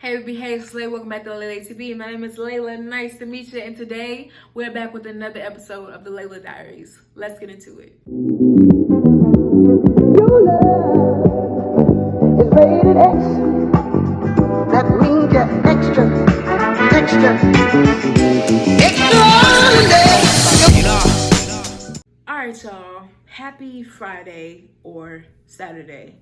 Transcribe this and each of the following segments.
Hey, Slay. Welcome back to Layla TV. My name is Layla. Nice to meet you. And today we're back with another episode of the Layla Diaries. Let's get into it. Your love is rated X. That means you're extraordinary. All right, y'all. Happy Friday or Saturday,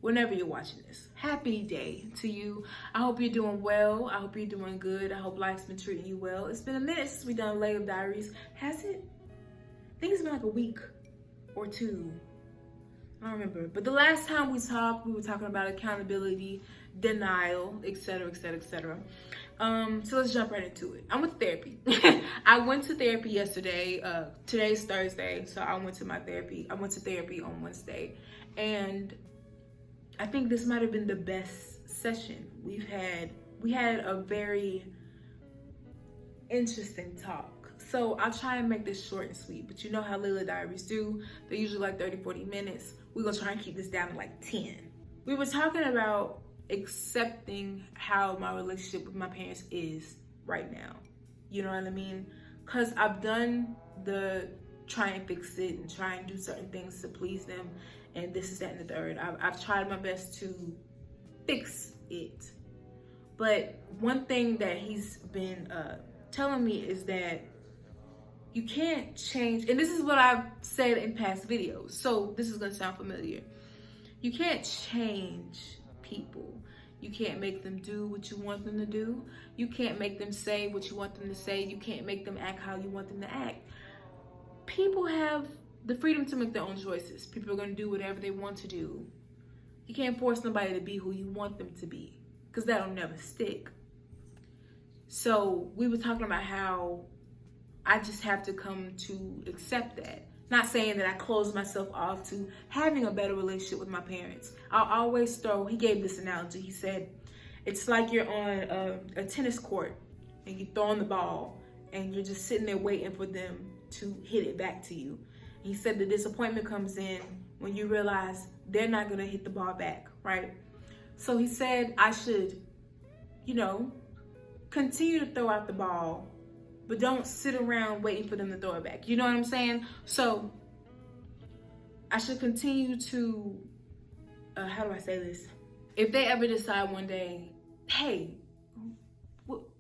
whenever you're watching this. Happy day to you. I hope you're doing well. I hope you're doing good. I hope life's been treating you well. It's been a minute since we've done Layla Diaries. Has it? I think it's been like a week or two. I don't remember. But the last time we talked, we were talking about accountability, denial, etc., etc., etc. So let's jump right into it. I went to therapy. I went to therapy yesterday. Today's Thursday, so I went to therapy on Wednesday. And I think this might have been the best session we've had. We had a very interesting talk. So I'll try and make this short and sweet, but you know how Layla Diaries do. They're usually like 30, 40 minutes. We're gonna try and keep this down to like 10. We were talking about accepting how my relationship with my parents is right now. You know what I mean? Because I've done the try and fix it and try and do certain things to please them, and this is that and the third. I've tried my best to fix it. But one thing that he's been telling me is that you can't change, and this is what I've said in past videos, so this is gonna sound familiar. You can't change people. You can't make them do what you want them to do. You can't make them say what you want them to say. You can't make them act how you want them to act. People have the freedom to make their own choices. People are gonna do whatever they want to do. You can't force somebody to be who you want them to be, because that'll never stick. So we were talking about how I just have to come to accept that. Not saying that I close myself off to having a better relationship with my parents. I'll always he gave this analogy. He said, it's like you're on a tennis court and you're throwing the ball and you're just sitting there waiting for them to hit it back to you. He said the disappointment comes in when you realize they're not gonna hit the ball back, right? So he said I should, continue to throw out the ball, but don't sit around waiting for them to throw it back. You know what I'm saying? So I should continue to, how do I say this? If they ever decide one day, hey,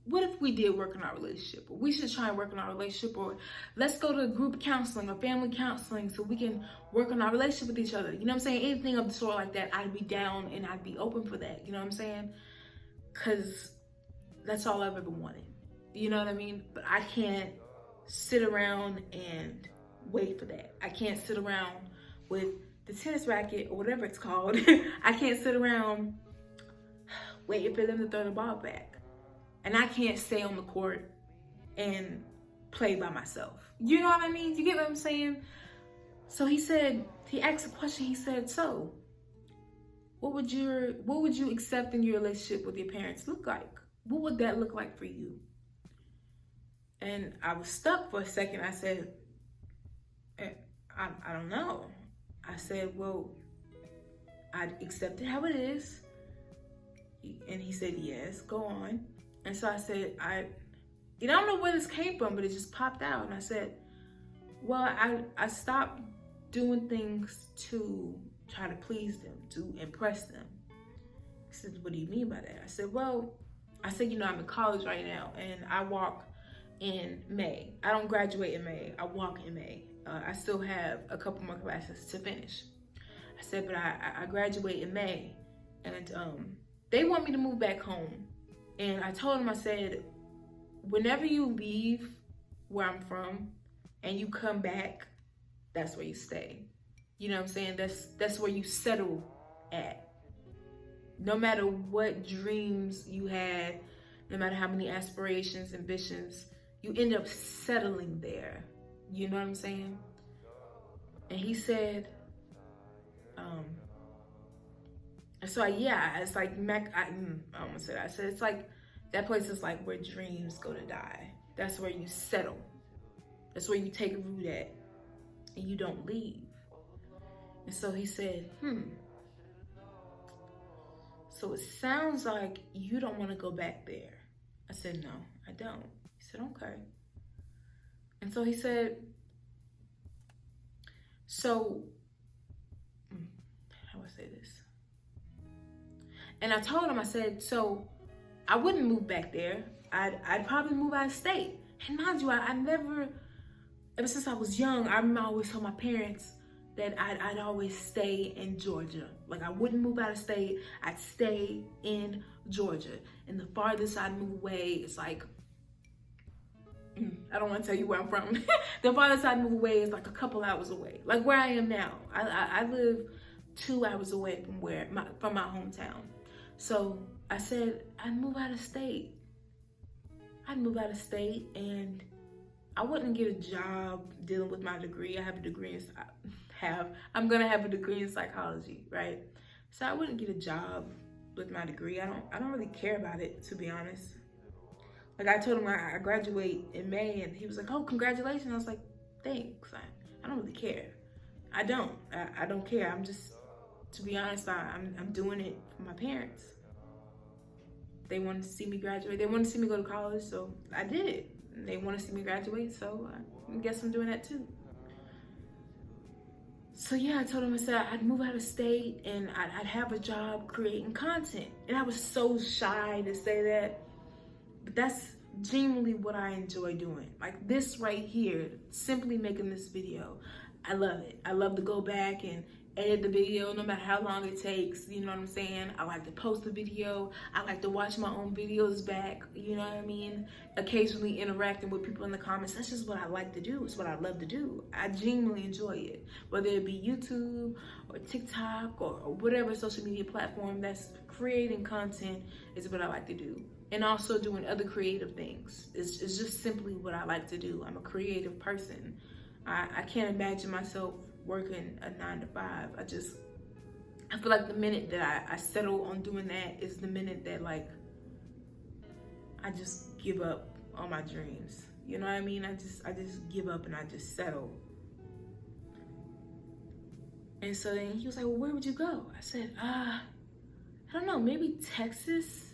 what if we did work on our relationship? Or we should try and work on our relationship, or let's go to group counseling or family counseling so we can work on our relationship with each other. You know what I'm saying? Anything of the sort like that, I'd be down and I'd be open for that. You know what I'm saying? Because that's all I've ever wanted. You know what I mean? But I can't sit around and wait for that. I can't sit around with the tennis racket or whatever it's called. I can't sit around waiting for them to throw the ball back. And I can't stay on the court and play by myself. You know what I mean? You get what I'm saying? So he asked a question. He said, so what would you accept in your relationship with your parents look like? What would that look like for you? And I was stuck for a second. I said, I don't know. I said, well, I'd accept it how it is. And he said, yes, go on. And so I said, I don't know where this came from, but it just popped out. And I said, well, I stopped doing things to try to please them, to impress them. He said, what do you mean by that? I said, I'm in college right now, and I walk in May. I don't graduate in May. I walk in May. I still have a couple more classes to finish. I said, but I graduate in May, and they want me to move back home. And I told them, I said, whenever you leave where I'm from and you come back, that's where you stay. You know what I'm saying? That's where you settle at. No matter what dreams you had, no matter how many aspirations, ambitions, you end up settling there. You know what I'm saying? And he said, it's like it's like that place is like where dreams go to die. That's where you settle. That's where you take root at, and you don't leave. And so he said, so it sounds like you don't want to go back there. I said, no, I don't. He said, okay. And so he said, so, how do I say this? And I told him, I said, so I wouldn't move back there. I'd probably move out of state. And mind you, I never, ever since I was young, I remember I always told my parents that I'd always stay in Georgia. Like, I wouldn't move out of state. I'd stay in Georgia. And the farthest I'd move away is like, I don't want to tell you where I'm from. The farthest I'd move away is like a couple hours away. Like where I am now. I live 2 hours away from my hometown. So I said, I'd move out of state. I'd move out of state, and I wouldn't get a job dealing with my degree. I have a degree I'm gonna have a degree in psychology, right? So I wouldn't get a job with my degree. I don't really care about it, to be honest. Like, I told him I graduate in May, and he was like, oh, congratulations. I was like, thanks. I don't really care. I don't care. I'm just, to be honest, I'm doing it for my parents. They wanted to see me graduate. They wanted to see me go to college, so I did it. And they want to see me graduate, so I guess I'm doing that too. So yeah, I told him, I said I'd move out of state and I'd have a job creating content. And I was so shy to say that, but that's genuinely what I enjoy doing. Like this right here, simply making this video, I love it. I love to go back and edit the video no matter how long it takes, you know what I'm saying? I like to post the video. I like to watch my own videos back, you know what I mean? Occasionally interacting with people in the comments. That's just what I like to do. It's what I love to do. I genuinely enjoy it. Whether it be YouTube or TikTok or whatever social media platform that's creating content is what I like to do. And also doing other creative things. It's just simply what I like to do. I'm a creative person. I can't imagine myself working a 9 to 5. I feel like the minute that I settle on doing that is the minute that, like, I just give up on my dreams. You know what I mean? I just give up and I just settle. And so then he was like, well, where would you go? I said, I don't know, maybe Texas.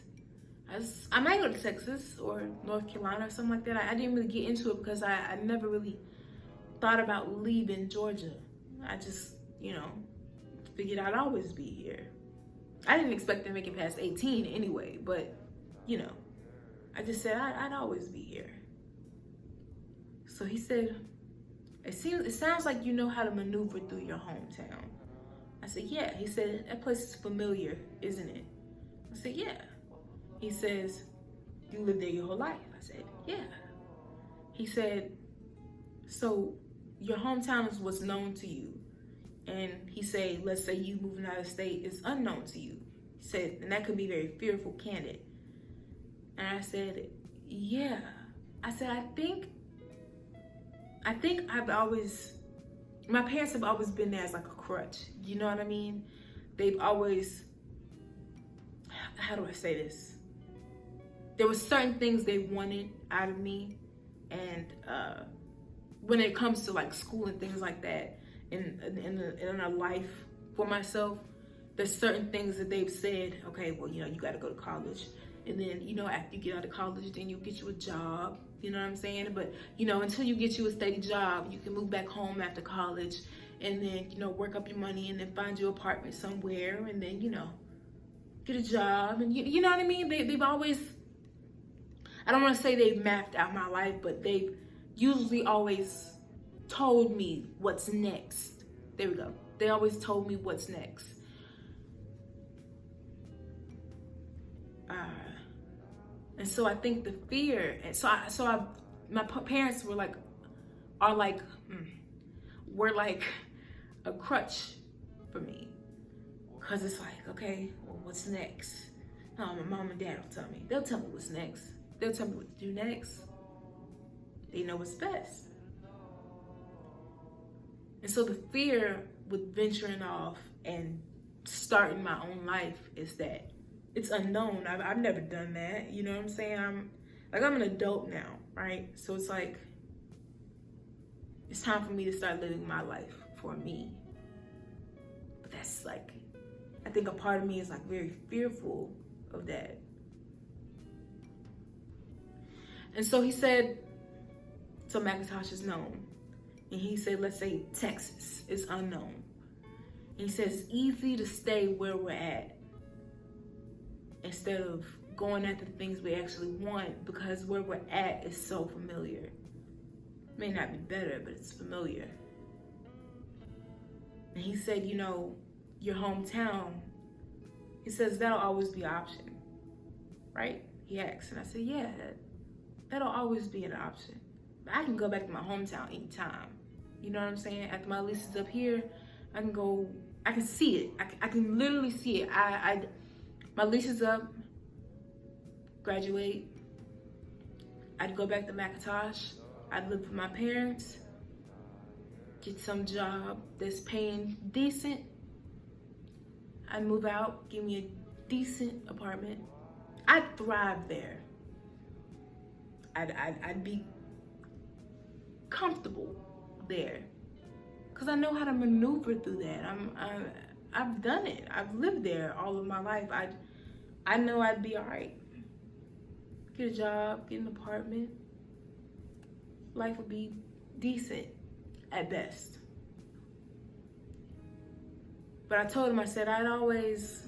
I might go to Texas or North Carolina or something like that. I didn't really get into it because I never really thought about leaving Georgia. I just, figured I'd always be here. I didn't expect to make it past 18 anyway, but, I just said I'd always be here. So he said, it sounds like you know how to maneuver through your hometown. I said, yeah. He said, that place is familiar, isn't it? I said, yeah. He says, you lived there your whole life? I said, yeah. He said, so your hometown is what's known to you. And he said, let's say you moving out of state is unknown to you. He said, and that could be very fearful, candid. And I said, yeah. I said, I think my parents have always been there as like a crutch. You know what I mean? They've always, how do I say this? There were certain things they wanted out of me. And when it comes to like school and things like that, in a life for myself, there's certain things that they've said, okay, well, you got to go to college. And then, after you get out of college, then you get you a job. You know what I'm saying? But, until you get you a steady job, you can move back home after college and then, work up your money and then find your apartment somewhere and then, get a job. And you know what I mean? They've always, I don't want to say they've mapped out my life, but they've usually always told me what's next. There we go. They always told me what's next. And so I think the fear, and my parents were like a crutch for me. Cause it's like, okay, well, what's next? No, my mom and dad will tell me. They'll tell me what's next. They'll tell me what to do next. They know what's best. And so the fear with venturing off and starting my own life is that it's unknown. I've never done that. You know what I'm saying? I'm an adult now, right? So it's like, it's time for me to start living my life for me. But that's like I think a part of me is like very fearful of that. And so he said, so Macintosh is known. And he said, let's say Texas is unknown. And he says it's easy to stay where we're at instead of going after the things we actually want, because where we're at is so familiar. It may not be better, but it's familiar. And he said, you know, your hometown, he says that'll always be an option, right? He asked, and I said, yeah, that'll always be an option. But I can go back to my hometown anytime. You know what I'm saying? After my lease is up here, I can go, I can see it. I can literally see it. My lease is up, graduate. I'd go back to Macintosh. I'd live with my parents, get some job that's paying decent. I'd move out, give me a decent apartment. I'd thrive there. I'd be comfortable there, because I know how to maneuver through that. I've done it. I've lived there all of my life. I know I'd be all right. Get a job, get an apartment. Life would be decent at best. But I told him, I said, I'd always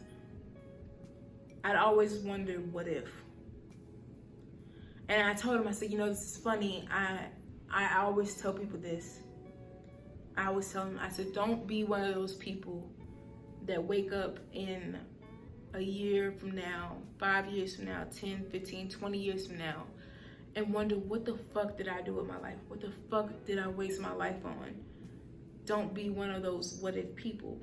wonder what if. And I told him, I said, you know, this is funny. I always tell people this. I always tell them, I said, don't be one of those people that wake up in a year from now, 5 years from now, 10, 15, 20 years from now, and wonder, what the fuck did I do with my life? What the fuck did I waste my life on? Don't be one of those what if people.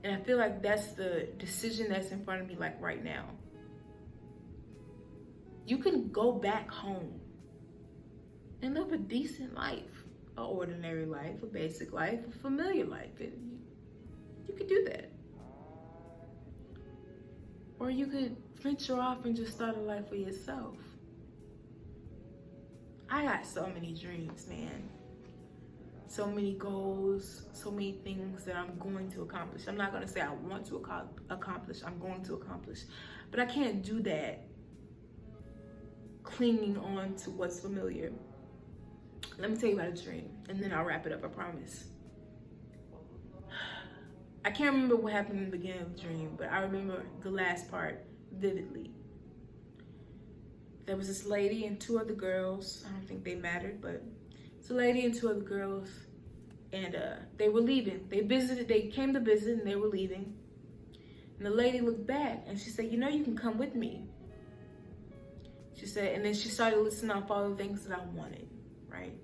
And I feel like that's the decision that's in front of me, like right now. You can go back home and live a decent life, an ordinary life, a basic life, a familiar life. And you could do that. Or you could venture off and just start a life for yourself. I got so many dreams, man. So many goals, so many things that I'm going to accomplish. I'm not gonna say I want to accomplish, I'm going to accomplish. But I can't do that clinging on to what's familiar. Let me tell you about a dream, and then I'll wrap it up, I promise. I can't remember what happened in the beginning of the dream, but I remember the last part vividly. There was this lady and two other girls. I don't think they mattered, but it's a lady and two other girls, and they were leaving. They came to visit, and they were leaving. And the lady looked back, and she said, you know, you can come with me. She said, and then she started listing off all the things that I wanted, right?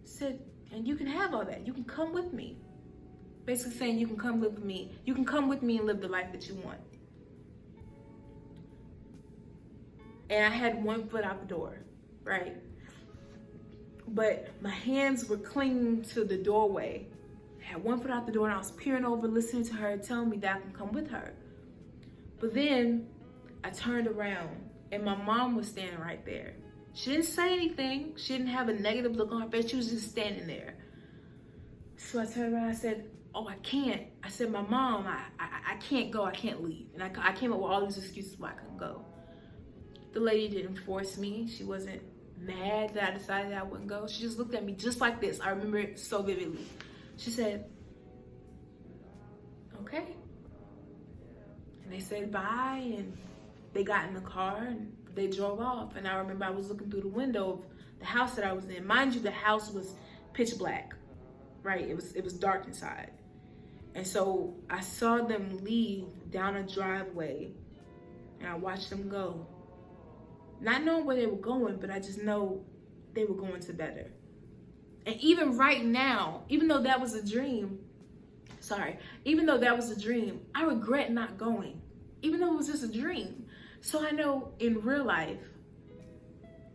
She said, and you can have all that. You can come with me. Basically saying, you can come live with me. You can come with me and live the life that you want. And I had one foot out the door, right? But my hands were clinging to the doorway. I had one foot out the door, and I was peering over, listening to her, telling me that I can come with her. But then I turned around, and my mom was standing right there. She didn't say anything. She didn't have a negative look on her face. She was just standing there. So I turned around, I said, oh, I can't. I said, my mom, I can't go, I can't leave. And I came up with all these excuses why I couldn't go. The lady didn't force me. She wasn't mad that I decided that I wouldn't go. She just looked at me just like this. I remember it so vividly. She said, okay. And they said bye, and they got in the car, and they drove off. And I remember I was looking through the window of the house that I was in. Mind you, the house was pitch black, right? It was dark inside. And so I saw them leave down a driveway, and I watched them go. Not knowing where they were going, but I just know they were going to better. And even right now, even though that was a dream, I regret not going, even though it was just a dream. So I know in real life,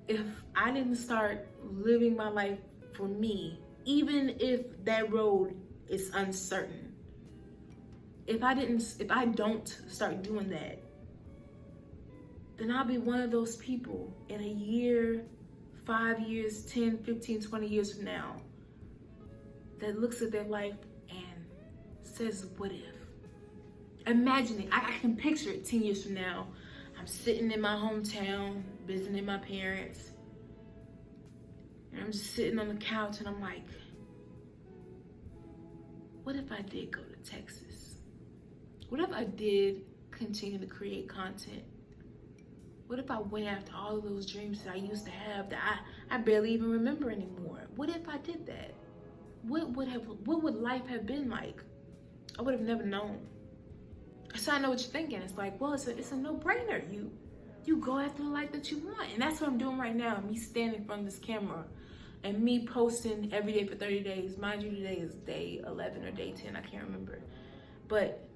if I didn't start living my life for me, even if that road is uncertain, if I don't start doing that, then I'll be one of those people in a year, 5 years, 10, 15, 20 years from now that looks at their life and says, what if? Imagine it. I can picture it 10 years from now. I'm sitting in my hometown, visiting my parents. And I'm just sitting on the couch and I'm like, what if I did go to Texas? What if I did continue to create content? What if I went after all of those dreams that I used to have that I barely even remember anymore? What if I did that? What would life have been like? I would have never known. So I know what you're thinking. It's like, well, it's a no-brainer. You go after the life that you want. And that's what I'm doing right now. Me standing in front of this camera and me posting every day for 30 days. Mind you, today is day 11 or day 10. I can't remember. But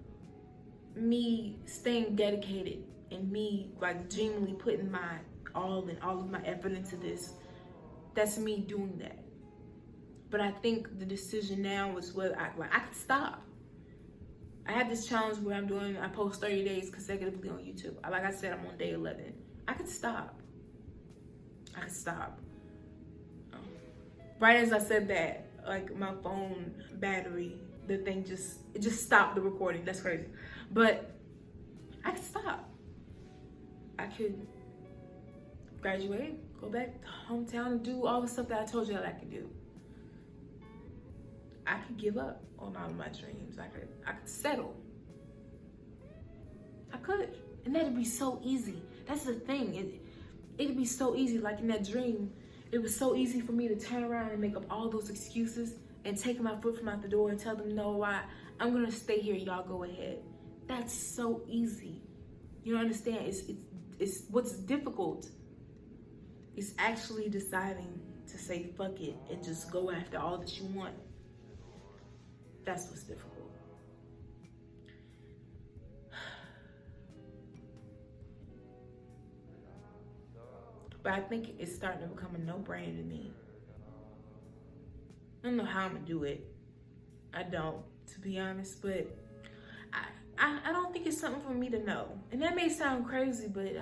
me staying dedicated and me like genuinely putting my all and all of my effort into this, that's me doing that. But I think the decision now is whether I could stop. I have this challenge where I post 30 days consecutively on YouTube. Like I said, I'm on day 11. I could stop. Right as I said that, like my phone battery, the thing just stopped the recording. That's crazy. But I could stop. I could graduate, go back to hometown and do all the stuff that I told you that I could do. I could give up on all of my dreams. I could settle. I could. And that'd be so easy. That's the thing. It'd be so easy. Like in that dream, it was so easy for me to turn around and make up all those excuses and take my foot from out the door and tell them, no, I'm gonna stay here, y'all go ahead. That's so easy. You understand? It's what's difficult is actually deciding to say fuck it and just go after all that you want. That's what's difficult. But I think it's starting to become a no-brainer to me. I don't know how I'm gonna do it. I don't, to be honest, but I don't think it's something for me to know. And that may sound crazy, but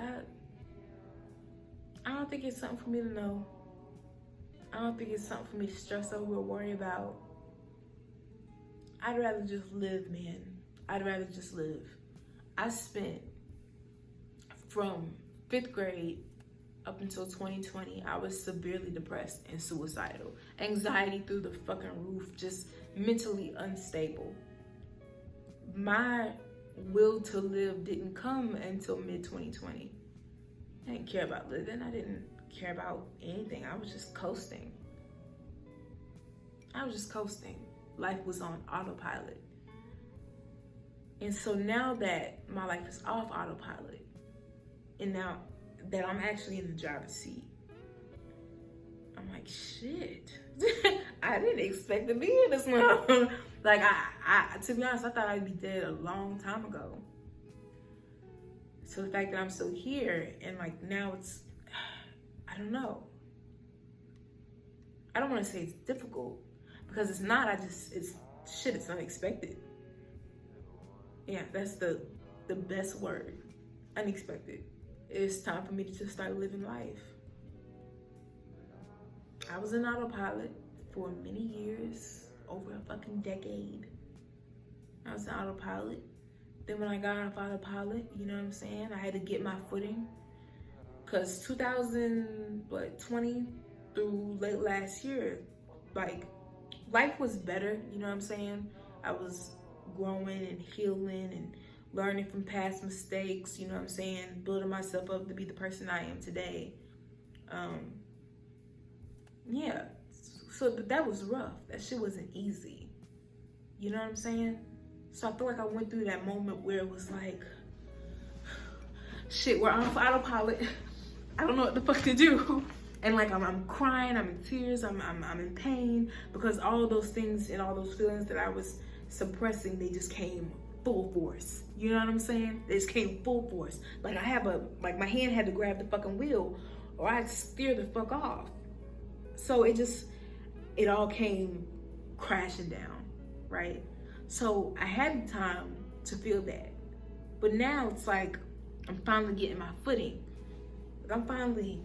I don't think it's something for me to know. I don't think it's something for me to stress over or worry about. I'd rather just live, man. I'd rather just live. I spent from 5th grade up until 2020, I was severely depressed and suicidal. Anxiety through the fucking roof, just mentally unstable. My will to live didn't come until mid-2020. I didn't care about living. I didn't care about anything. I was just coasting. Life was on autopilot. And so now that my life is off autopilot, and now that I'm actually in the driver's seat, I'm like, shit. I didn't expect to be in this long. Like, I to be honest, I thought I'd be dead a long time ago. So the fact that I'm still here and like now it's, I don't know. I don't want to say it's difficult because it's not. It's unexpected. Yeah, that's the best word. Unexpected. It's time for me to just start living life. I was in autopilot for many years, over a fucking decade. I was in autopilot. Then when I got off autopilot, you know what I'm saying? I had to get my footing. Cause 2020 through late last year, like life was better, you know what I'm saying? I was growing and healing and learning from past mistakes, you know what I'm saying? Building myself up to be the person I am today. Yeah, so that was rough. That shit wasn't easy. You know what I'm saying? So I feel like I went through that moment where it was like, shit, we're off autopilot. I don't know what the fuck to do. And like I'm crying, I'm in tears, I'm in pain because all those things and all those feelings that I was suppressing, they just came full force. You know what I'm saying? They just came full force. Like my hand had to grab the fucking wheel or I'd steer the fuck off. So it all came crashing down, right? So I had the time to feel that. But now it's like, I'm finally getting my footing. Like I'm finally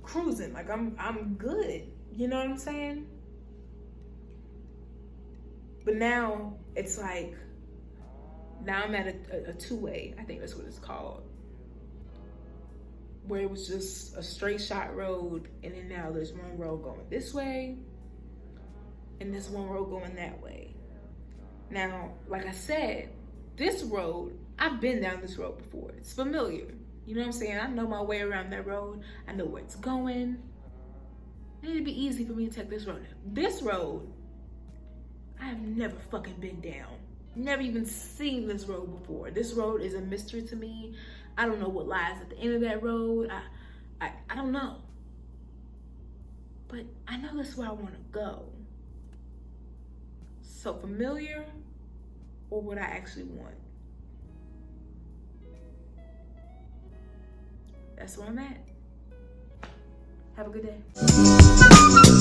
cruising, like I'm good. You know what I'm saying? But now it's like, Now I'm at a two-way, I think that's what it's called, where it was just a straight shot road, and then now there's one road going this way and this one road going that way. Now, like I said, this road, I've been down this road before. It's familiar. You know what I'm saying? I know my way around that road. I know where it's going. It'd be easy for me to take this road. This road, I have never fucking been down. Never even seen this road before. This road is a mystery to me. I don't know what lies at the end of that road. I don't know. But I know that's where I want to go. So familiar or what I actually want? That's where I'm at. Have a good day.